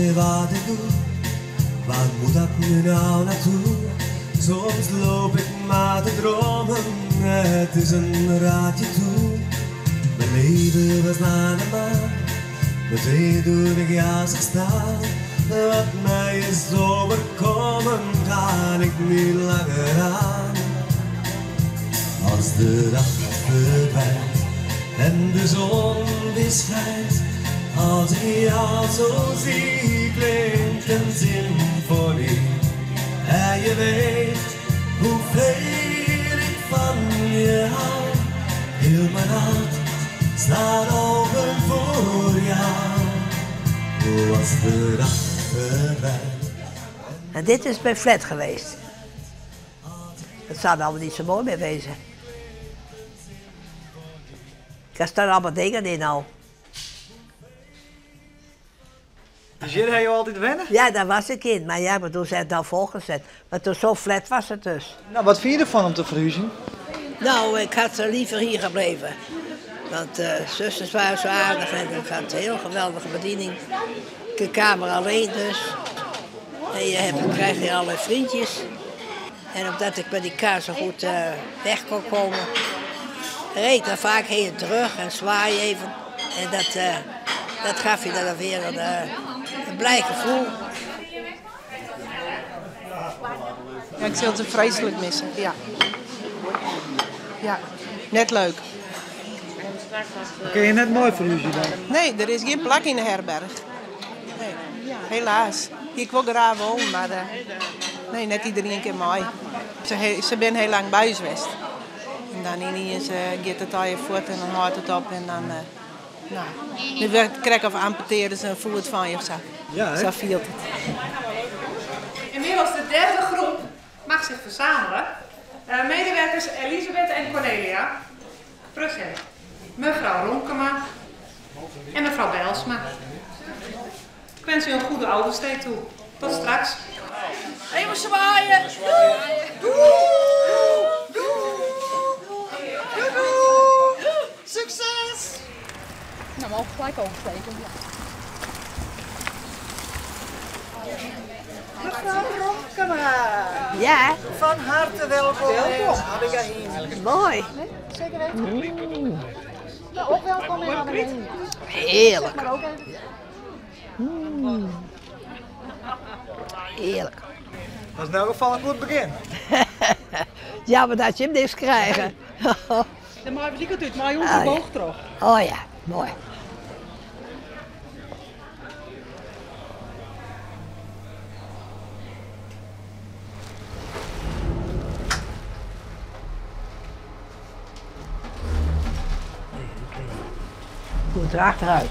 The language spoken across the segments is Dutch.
meer wat ik doe. Waar moet dat nu nou naartoe? Soms loop ik maar te dromen, het is een raadje toe. Mijn leven was naar de maan, meteen toen ik jou zag staan. Wat mij is overkomen, kan ik niet langer aan. Als de dag verdwijnt en de zon weer schijnt, als ik jou zo zie, klinkt een symfonie. En je weet hoeveel ik van je hou. Heel mijn hart staat open voor jou. Als de dag verdwijnt. En dit is mijn flat geweest. Het zou er allemaal niet zo mooi meer wezen. Er staan allemaal dingen in al. Dus jullie hebben je altijd wennen? Ja, daar was ik in. Maar ja, maar toen zijn het dan volgezet. Maar toen zo flat was het dus. Nou, wat vind je ervan om te verhuizen? Nou, ik had liever hier gebleven. Want zusters waren zo aardig en ik had een heel geweldige bediening. De kamer alleen dus. En je krijg je allerlei vriendjes. En omdat ik met die kaar zo goed weg kon komen, reed ik dan vaak heen en terug en zwaai even. En dat gaf je dan weer een blij gevoel. Ja, ik zal ze vreselijk missen, ja. Ja, net leuk. Kun je net mooi verhuizen dan? Nee, er is geen plek in de herberg. Nee, helaas. Ik wil graag wonen, maar nee, net iedereen kan mooi. Ze ben heel lang buis geweest. En dan ineens gaat het al je voet en dan houdt het op en dan... nou, nu werd krek of amputeren ze een voet van je of zo. Ja, hè? Zo viel het. Inmiddels de derde groep mag zich verzamelen. Medewerkers Elisabeth en Cornelia. Present. Mevrouw Ronkema en mevrouw Bijlsma. Ik wens u een goede oudersteek toe. Tot straks. Even zwaaien! Succes! Nou, maar gelijk oversteken. Mevrouw Ronkema. Ja, Van harte welkom. Welkom. mooi. Zeker weten. Nou, ook welkom in Addereen. Heerlijk. Maar ook even. Heerlijk. Dat is in elk geval een goed begin. Jammer dat je hem niks krijgen. De maar die het uit, maar jongens, boog terug. Oh ja, mooi. Goed erachteruit.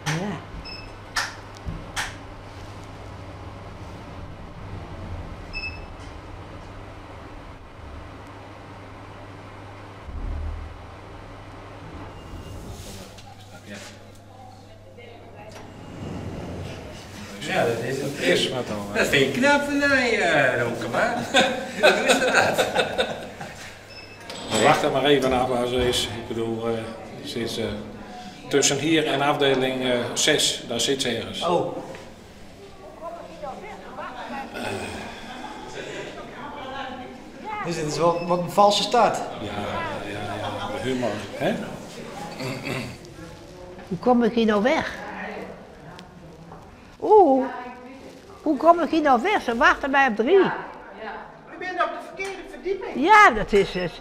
Ja. Ja, dat is het eerst wat dan. Dat vind ik knap van mij, Ronkema. Hoe is dat? We wachten maar even af waar ze is. Ik bedoel, ze is tussen hier en afdeling 6, daar zit ze ergens. Oh. Dus dit is wel wat een valse start. Ja, de humor, hè? Hoe kom ik hier nou weg? Oeh, hoe kom ik hier nou weg? Ze wachten mij op 3. U bent op de verkeerde verdieping. Ja, dat is het.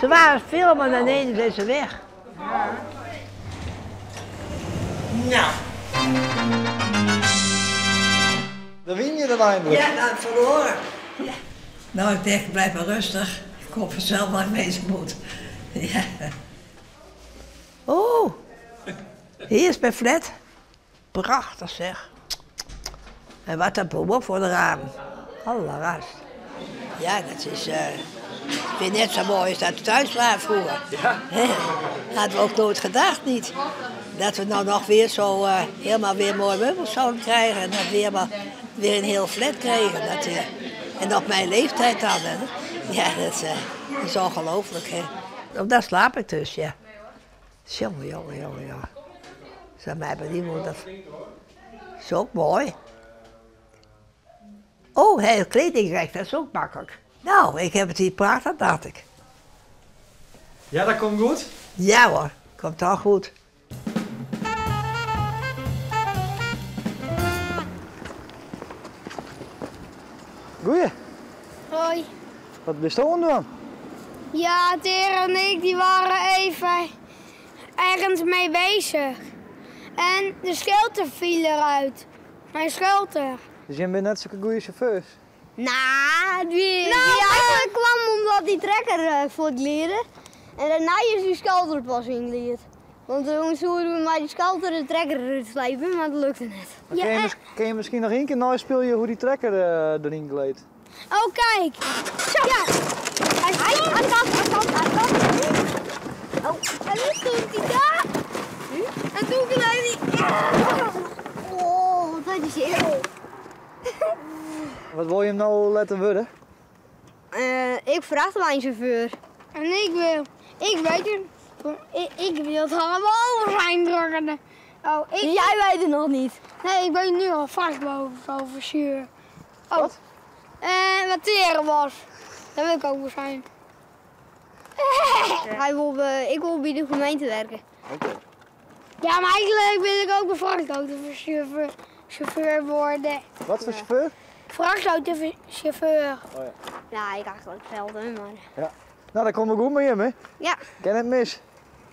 Ze waren filmen en ineens zijn ze weg. Nou. Dan win je er eindelijk. Ja, nou, verloren. Ja. Nou, ik denk, blijf maar rustig. Ik kom vanzelf waar ik wezen moet. Ja. Oh, hier is mijn flat. Prachtig zeg. En wat een boom voor de ramen. Allerast. Ja, dat is... ik vind net zo mooi als dat we thuis waren vroeger. Ja. Hadden we ook nooit gedacht, niet. Dat we nou nog weer zo helemaal weer mooie meubels zouden krijgen. En dat we weer een heel flat kregen. En op mijn leeftijd dan. Hè. Ja, dat is ongelooflijk. Hè. Daar slaap ik dus, ja. Jongen, ja. Zeg mij benieuwd dat is ook mooi. Oh, heel kledingrecht, dat is ook makkelijk. Nou, ik heb het hier praten, dacht ik. Ja, dat komt goed? Ja hoor, komt al goed. Goeie. Hoi. Wat ben je aan het doen? Ja, Tera en ik die waren even ergens mee bezig. En de skelter viel eruit. Mijn skelter. Dus jij bent net zo'n goede chauffeurs? Eigenlijk kwam omdat die trekker voor het leren. En daarna is die skelter pas ingeleerd. Want we moesten met die skelter de trekker eruit slepen, maar dat lukte net. Kun je misschien nog één keer naspelen hoe die trekker erin gleed? Oh, kijk. Zo. Ja. Hij kan. Oh, en nu stond hij daar. En toen gleed hij. Oh, dat is heel. Wat wil je hem nou laten worden? Ik vraag mijn chauffeur. En ik weet het. Ik wil het allemaal zijn drukken. Oh, jij weet het nog niet. Nee, ik weet nu al vrachtchauffeur. Oh. Wat? Wat Teren was. Dat wil ik ook wel zijn. Ik wil bij de gemeente werken. Oké. Ja, maar eigenlijk wil ik ook een vrachtautochauffeur worden. Wat voor chauffeur? Vrachtautochauffeur. Oh ja. Ja, ik eigenlijk hetzelfde, maar... Ja. Nou, dat komt wel goed met hem, hè? Ja. Ken het mis?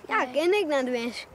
Ja, ken ik naar de wens.